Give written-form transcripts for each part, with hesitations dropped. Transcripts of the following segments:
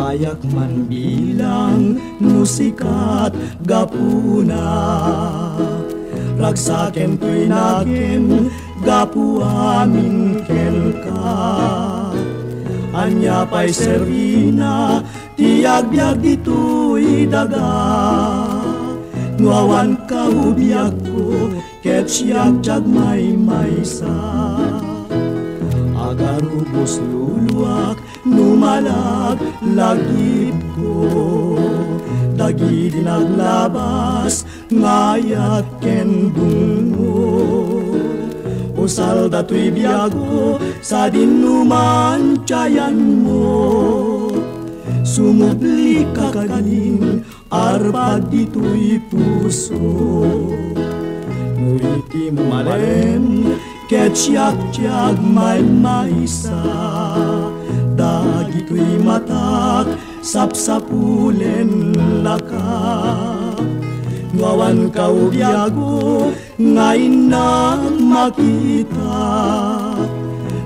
Ayak man bilang musikat gapuna, ragsaken tuy naken gapu amin ken ka. Anya pa'y serina tiagbiag dito'y daga, nuawan ka ubiag ko ket siyak jagmay maysa. Agar ubos luluak numalag lagip ko, dagi dinaglabas ngayat ken dungo. Usal dato'y biyago sa dinuman tiyayan mo, sumubli ka kanin arpad dito'y puso. Nuiti mo malen ket siyak-tiyak may maysa, dagito'y matak sapsapulen laka. Ngawan ka ubiyago ngayon na makita,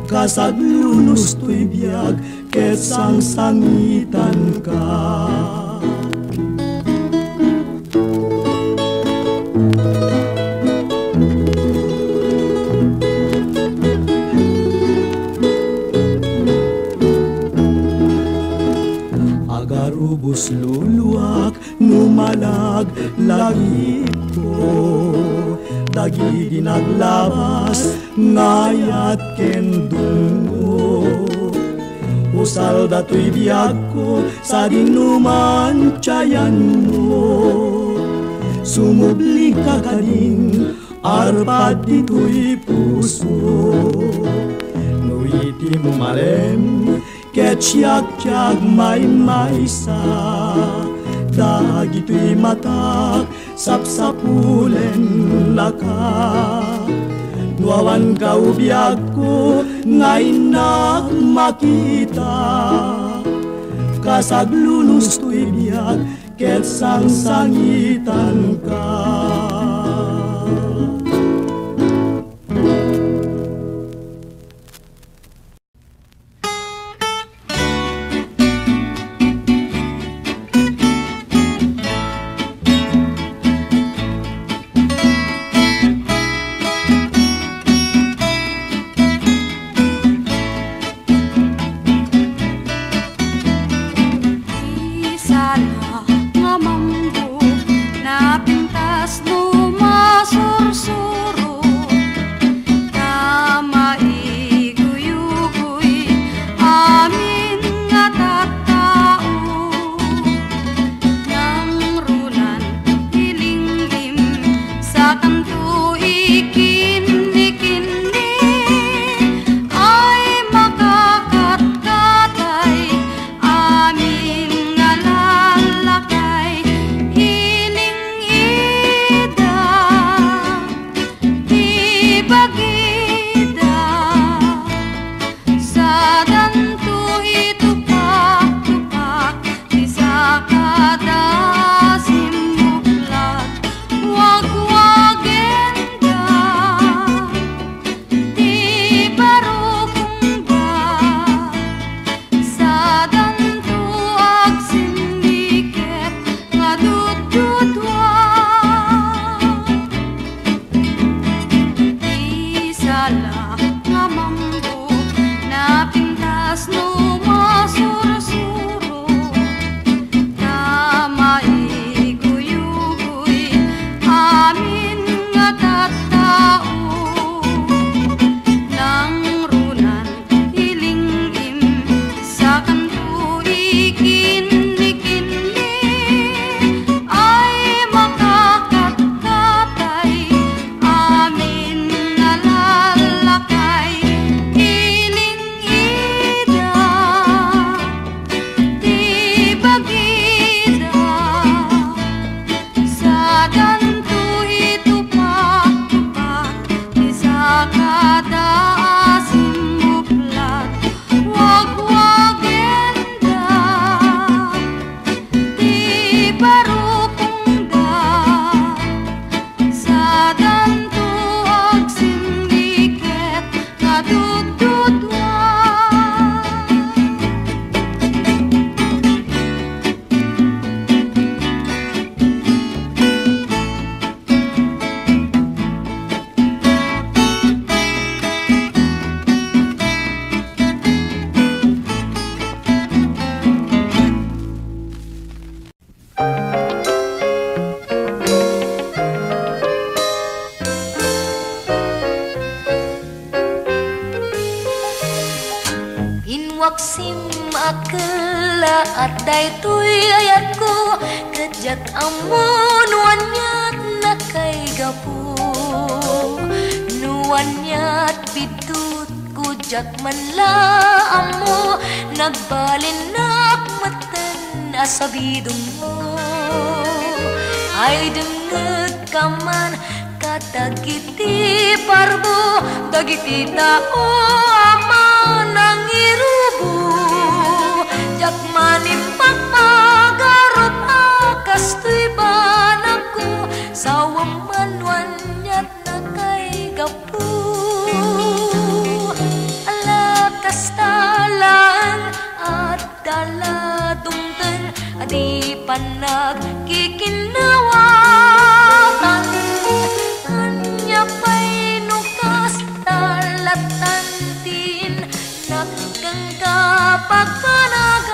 kasaglunos to'y biyag ket sangsangitan ka. Agar ubos luluak numalag lagip ko, dagi dinaglabas ngayat ken dungo. Usal dato'y biyag ko sa dinuman tiyayan mo, sumubli ka kanin arpad dito'y puso. Nuiti mo malen ket siyak-tiyak may maysa, dagito'y matak sapsapulen laka. Nuawan ka ubiag ko ngayon na makita, kasaglunos to'y biyag ket sangsangitan ka. Sana nga mambo na pintas no maksim akla at daytoy ayat ko kajat amon wanyat na kay gapu nuwanyat bidut kujat manla amo nagbalinak matan asabidong mo ay dengeg kaman kadagiti parbo dagiti tao ama nangirubo jak manimpag pagarup akastoy banako sawam manwanyat na kay gapu ala kastalan at daladungten adi panag kikinawatan anya pa'y nukas talatantin nagkangka pagpanagan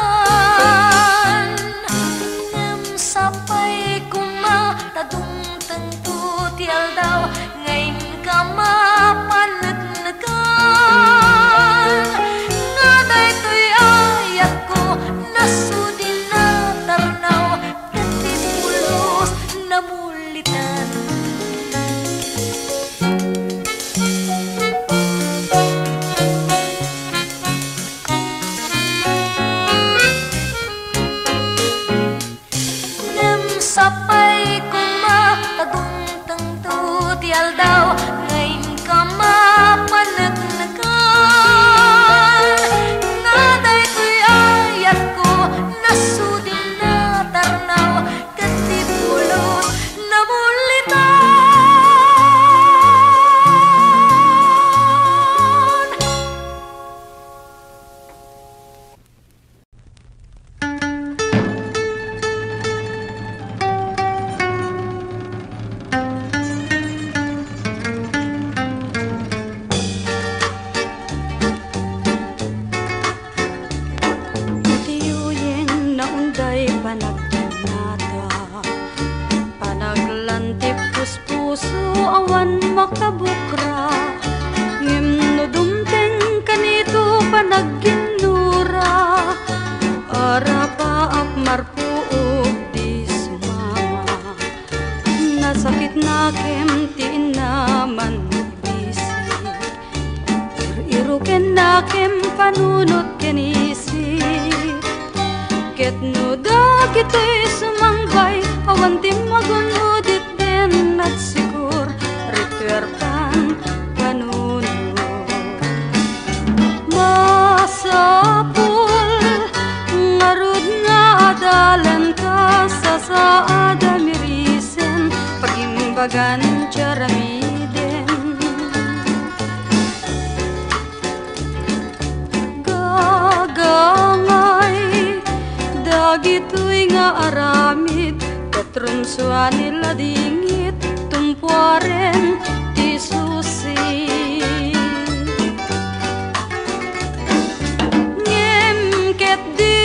ngam sapay kumatadung tentu tial daw ngayon ka mapanagnagan nga daytoy ayat ko nasudin na tarnaw katipulos na mulitan sapay kumatagong tengtu tial daw ngayon ka mapanagnagan nga daytoy ayat ko nasudin na tarnaw katipulos na mulitan panaglantip puspuso awan makabukra ngem no dumteng kanito panagginura arapa ak marpuog di sumama nasakit na kem tiin naman bisik iruken na kem panunot kenisik ket no dagitoy sumangbay awan di magunudit din at sigur rituerpan kanunod masapul ngarud nga adalan ka sa saada mirisen pagimbagan charamiden gagangay dagitoy nga aramid katrunsuan nila dingit tumpuaren di susi ngem di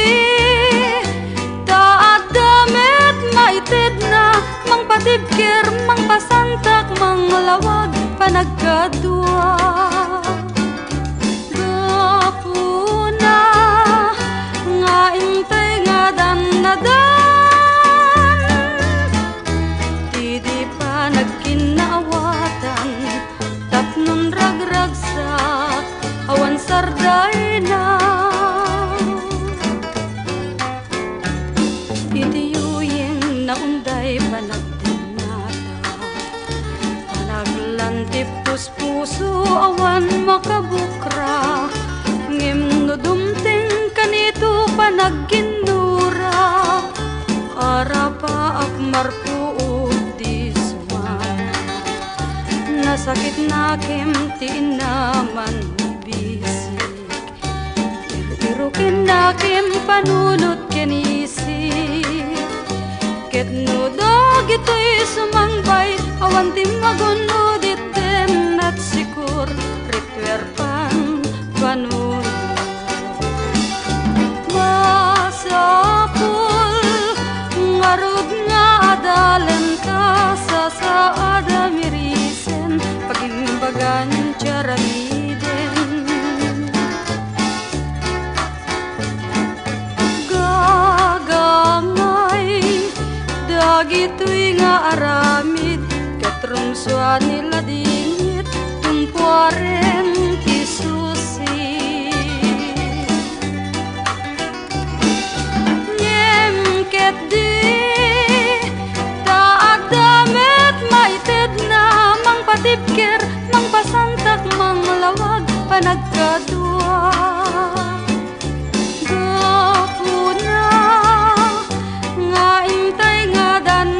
taat damet maited na mang patibker mang pasantak mang lawag panagkadua gapuna nga intay nga dannadan di pa nagkinawatan tapnon ragragsak awan sarday na itiyuyeng na unday panagdinata panaglantip puspuso awan makabukra ngem no dumteng kanito panagginura arapa ak marpuog di sumana nasakit na kem tiin naman bisik irukin na kem panunot kenisik ket no dagitoy sumangbay awan di magunudit din at sikur rituerpan panunot masapul ngarud nga adalan ka sa saada mirisen pagimbagan charamiden dagito'y nga aramid katrumswa nila dingit tumpuaren kisusi nyemket di taag damit maited na mang patipker mang pasantak mang lawag panagkadua gapuna nga intay nga dan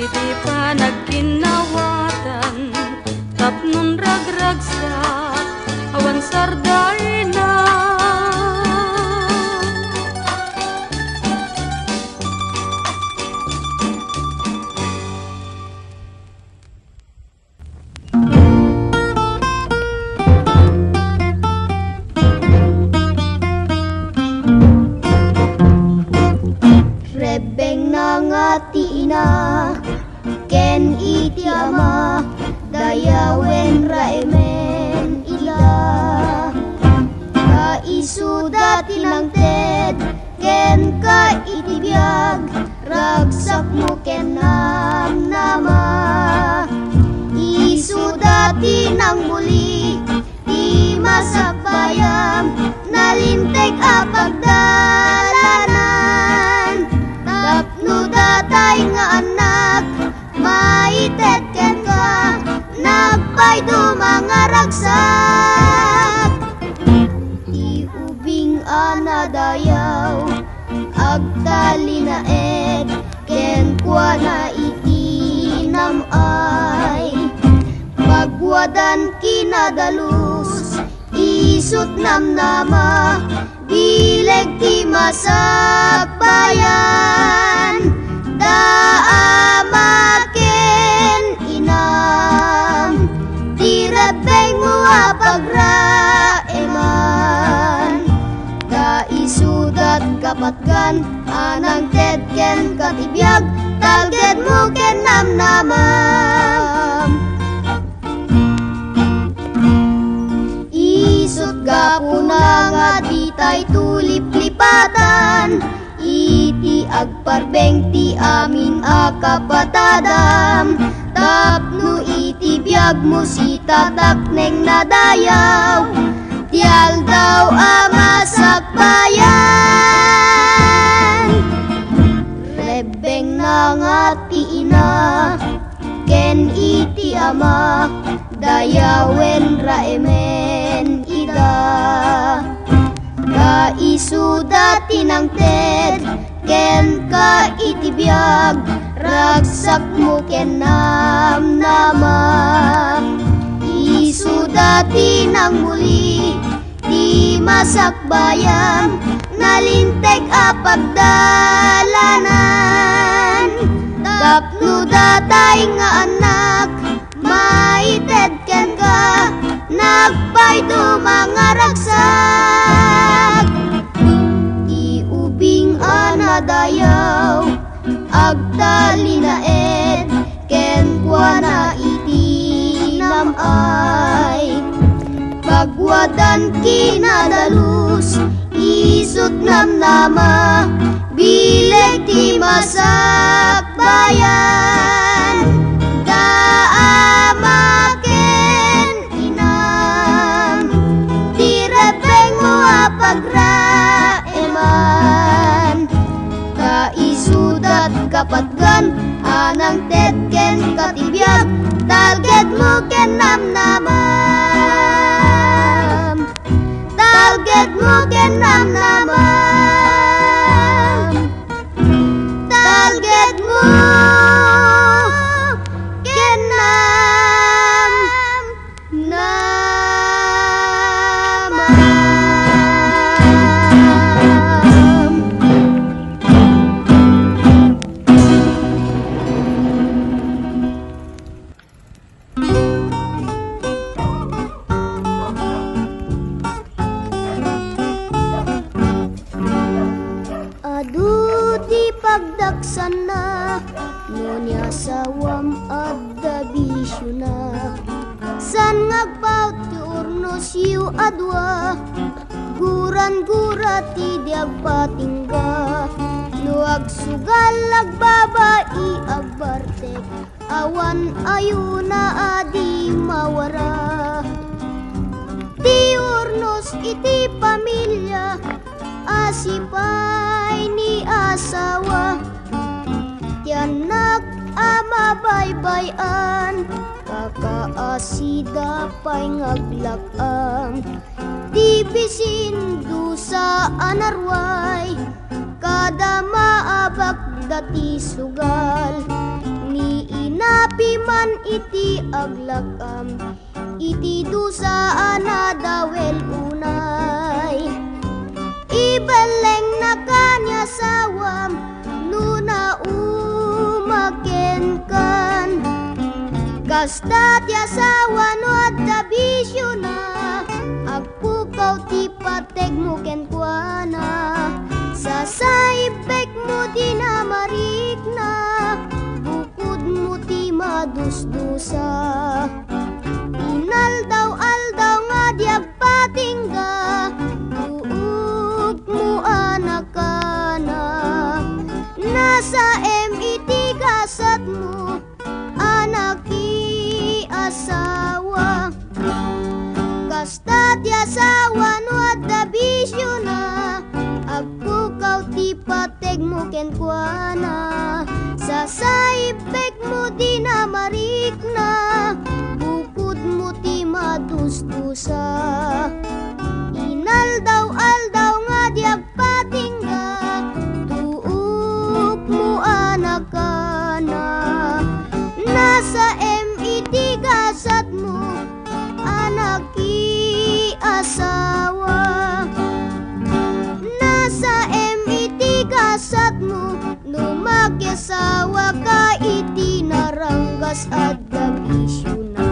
di pa nagkinawatan tapnon ragragsak awan sarday na Rebeng nangati ina ken iti ama dayawen raemen ila kaisuda tinangted ken ka iti biag ragsak mo ken nama isuda tinang muli di masakbayam nalintek apagdalanan tapno datay nga anak maitet ken ka nagpay dumangaragsak di ubing anadayaw agtalinaed ken kwa na itinamay pagwadan kinadalus isut namnama bileg ti masakbayan daamaken inam ti rebeng mo apagraeman kaisudat kapatgan anang tedken katibiyag talged mo ken namnamam isut gapuna nga ditay tulip-lipatan iti agparbeng ti amin akapatadam tapno iti biag mo si tatakneng nadayaw ti aldaw amasakbayan rebeng nangati ina ken iti ama dayawen raemen ida kaisuda tinangted ken ka itibiyag ragsak mo ken namnama isuda tinang muli di masakbayam nalintek apagdalanan tapno datay nga anak maited ken ka nagpay dumangaragsak di ubing anadayaw agtalinaed ken kwa na itinamay pagwadan kinadalus isut namnama bileg ti masakbayan daamaken inam ti rebeng mo apagraeman kaisudat kapatgan anang tedken katibiyag talged mo ken namnamam talged mo ken namnamam talged mo ken pagdaksan na ngunya sawam adda bisyo na san ngagpaut ti urnos yu adwa gura Kan gurati diag patingga luag sugal agbabai agbartek awan ayuna adi mawara ti urnos iti pamilya asipay ni asawa ti anak ama baybayan kakaasida pay ngaglakam ti bisindu sa anarway kada maabak dati sugal ni inapi man iti aglakam iti dusa anadawel unay ibeleng na kanya sawam nuna umaken kan kasta ti asawa no adda bisyo na agpukaw ti pateg mo ken kuana sa saibek mo di na marik na bukod mo ti madusdusa inaldaw-aldaw nga di agpatingga tuog mo anak na nasa MIT gasat mo anak i asawa kasta ti asawa no adda bisyo na agpukaw ti pateg mo ken kuana sa saibek mo di na marik na bukod mo ti madusdusa inaldaw-aldaw nga di agpatingga tuog mo anak na nasa MIT gasat mo anak i asawa nasa MIT gasat mo lumagyasawa ka iti naranggas at gabisyo na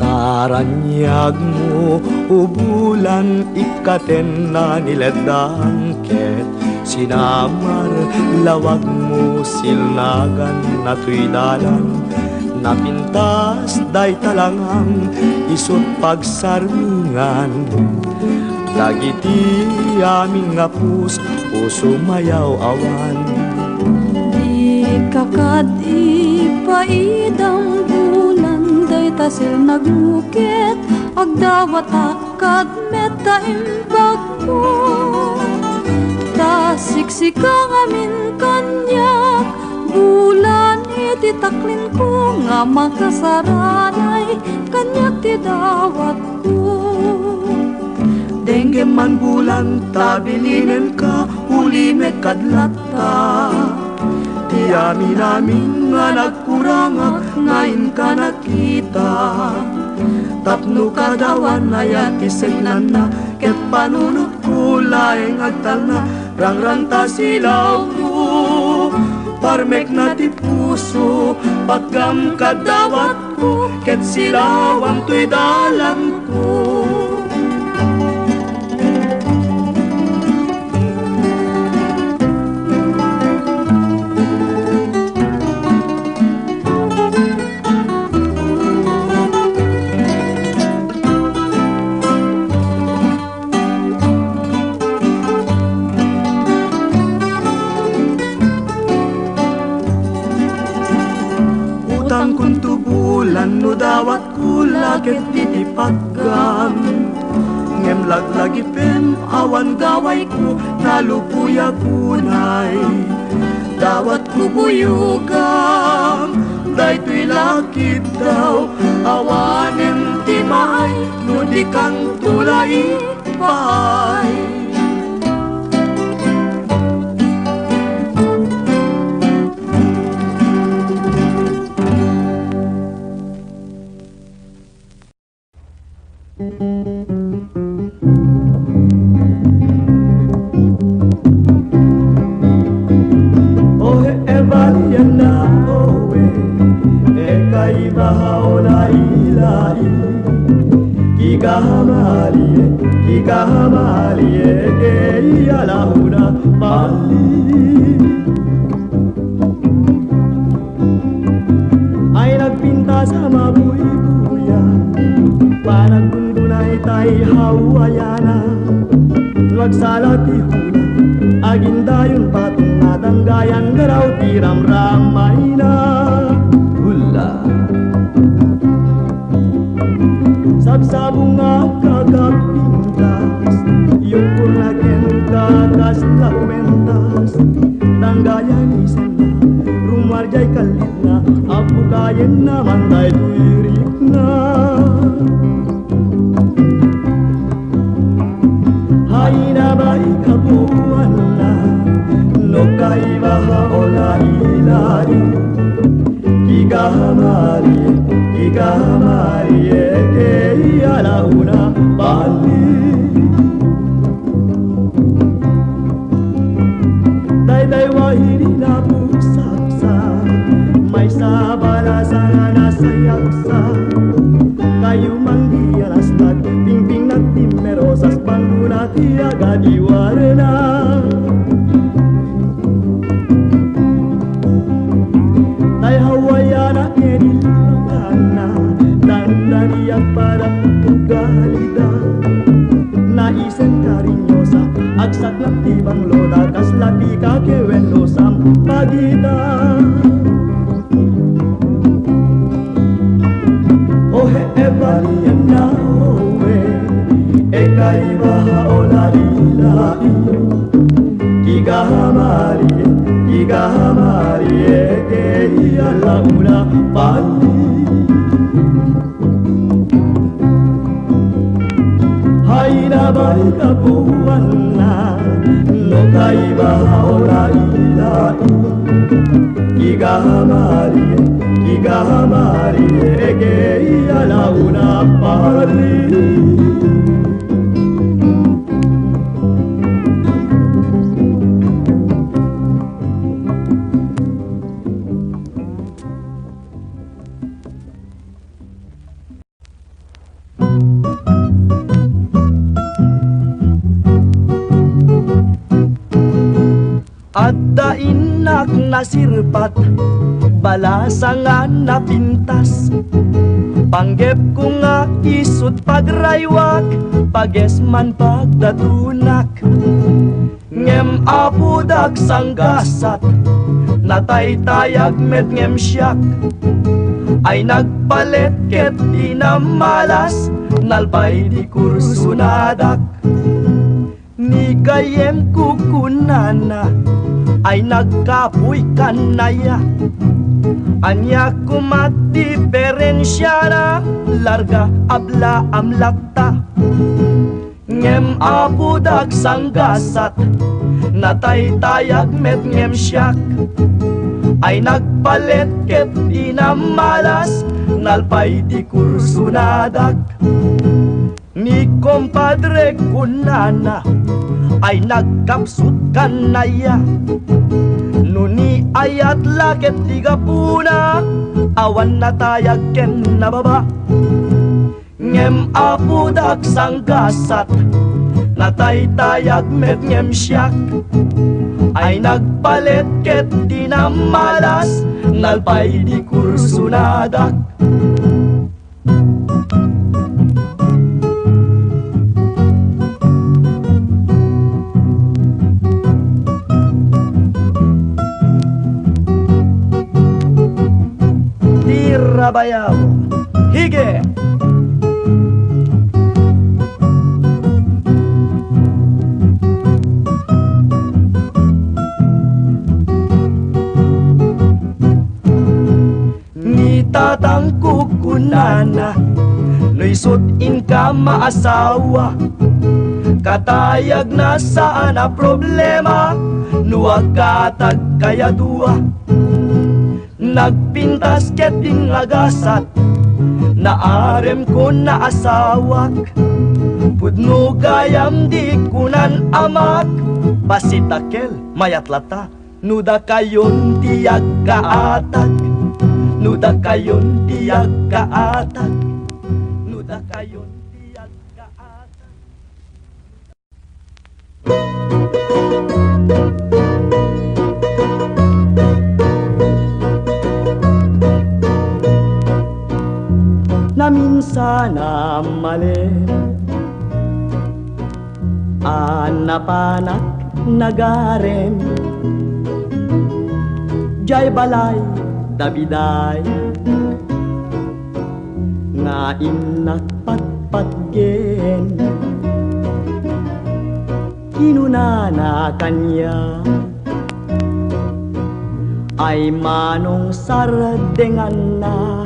Taranyag mo ubulan ikaten na niledangket sinamar lawag mo silnagan na tuy dalan napintas day talangang isut pagsarmingan dagiti aming nga puso mayaw awan Di kakadi paidang bulan day tasil nagmukit agdawat akad meta imbag mo tasiksika amin kanyak bulan iti taklin ko nga makasaranay kanyak ti dawat ko Dengge man bulan tabilinen ka uli mekadlata ti amin nga nagkurangak ngayon ka nakita tapno kadawan na yatisegnan na ket panunot ko laeng agtal na rangranta silaw mo parmek na ti puso pagkam kadawat ko ket silawam tuy dalan ko utang kuntu bulan no dawat kula ket titipagam ngem laglagi pem awan gaway ko nalupuya kunay dawat ko buyugam daytoy lakit daw awanen timay no di kang tulay pay Kigahamali ikamali ege alahuna pali. Ay nagpinta sa mabuy-buya, panaggungunay tay hawayana. Nagsalati hula, agindayon patong natanggayan garaw tiram-ramay na hula. Sabsabong nga kagapintas, yung kurnaken kakas laumentas. Tanggayan isen na, rumarjay kalit na, apukayen naman tay tuirik na. Hay na ba'y kabuwan na, no kaibaha o lailari. Kikamari eke alauna pali. Day wahiri na pusaksa, may sabala sa nasayaksa. Kayo manggiyalaslag, pingping nagtimerosas, banduna tiyaga diwarna. Tay hawayana edilagana, dandaniyak parang tugalida. Naisen karinyosa, agsak na tibang loda, kaslapi kakewenlo sa pagita. Ohe ebalian na owe, ekaibaha o lalilai. Kikamari eke alauna pali. Hay na ba'y kabuwan na, no kaibaha o lailai. Kikamari eke alauna pali. Adda inak nasirpat, balasangan na pintas. Panggep ko nga isut pagraywak, pagesman pagdatunak. Ngem apudak sanggasat, nataytayag met ngem siyak. Ay nagpalet ket di na malas, nalpay di kursunadak. Ni kayem kukunana, ay nagkapuy kanaya. Anya kumat diferensya na, larga abla amlakta. Ngem apudak sanggasat, nataytayag met ngem siyak. Ay nagpalet ket di na malas, nalpay di kursunadak. Ni kompadre kunana, ay nagkapsut kanaya. Nuni ayat laket tiga puna, awan natayag ken nababa. Ngem apudak sanggasat, nataytayag met ngem siyak. Ay nagpalet ket di na malas, nalpay di kursunadak. Tirabayaw, hige! Tatang kukunana, no'y in ka maasawa. Katayag na saan na problema, nuwagkatag kaya duwa. Nagpintas keting agasat, naarem ko na asawak. Pudno gayam di kunan amak, pasitakel mayatlata, nuda kayon tiyag kaatag. Nuda kayon tiyag kaatag, nuda kayon tiyag kaatag. Na minsan na mali anapanak nagarem jay balay dabiday nga inak patpatgen kinunana kanya ay manong sardengan na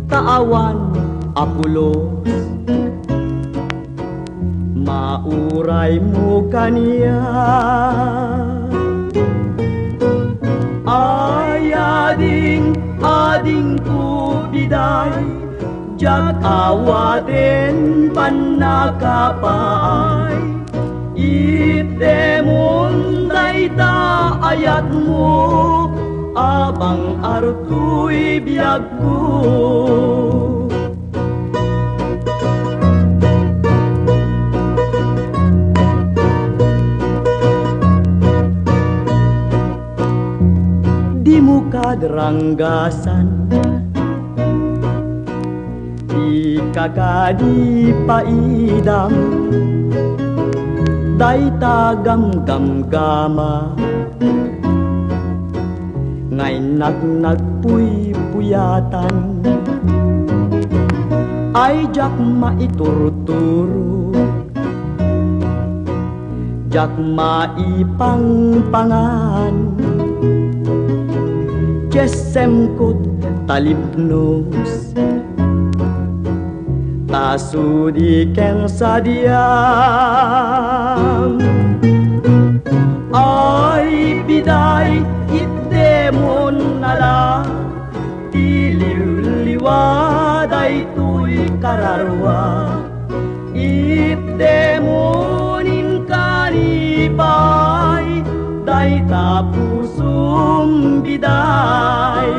Taawan Apulos mauray mo kaniya ay ading kubiday jak awaten panakapaay itemon dayta ayat mo abang artu'y biyag ko di mo kadranggasan di kakadi paidam day tagam-gam-gama ngay nagpuy-puyatan ay jak maituruturo jak maipangpangan jessemkot talipnos tasudi sadyam ay biday demon nala ililiwaday tuy kararwa demonin kanipay day tapusum biday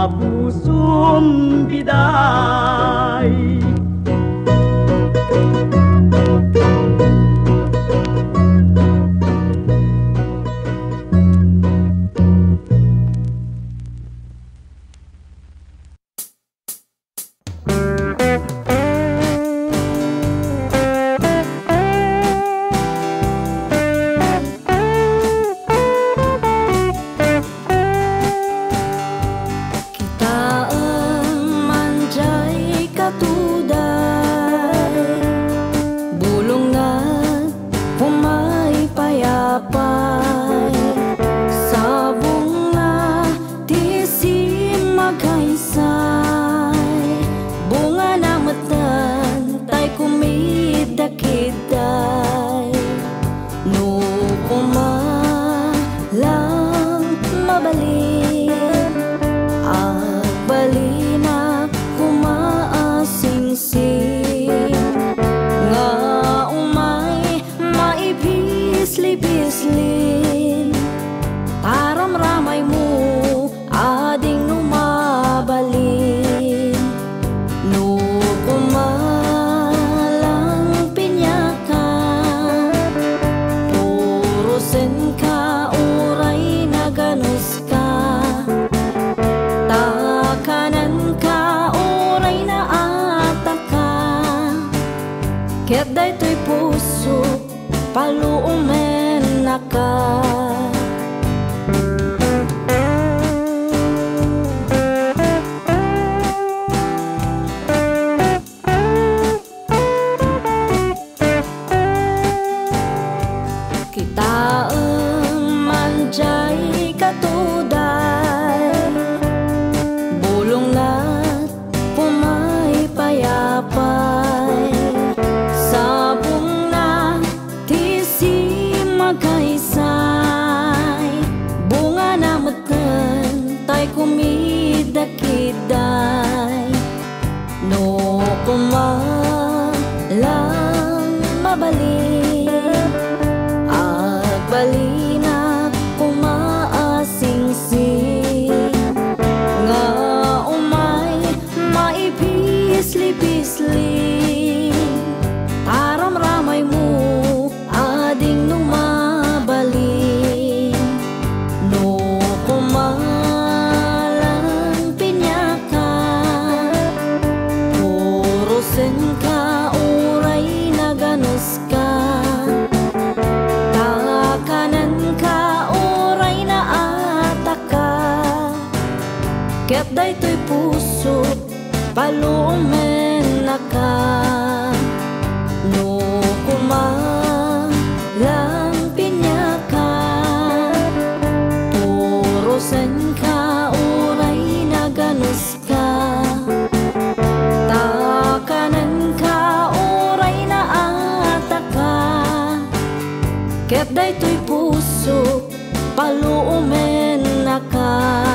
tapusum biday Ket day to'y puso paluumen naka. Kitaeng manjay katuday, bulong na't pumay payapay, sabong na tisi magkaisay, bunga na matan tay kumidakiday, no kumalang mabalik, balina kumaasing-sing, nga umay maipisli-pisli, taram-ramay mo ading numabalik, no kumalang pinyakan, puro sen ka uray na ganos ka, ket daytoy puso palumen naka, no kumalang pinyakan, puro sen ka uray na ganos ka, takanan ka uray na ataka, ket daytoy puso palumen naka.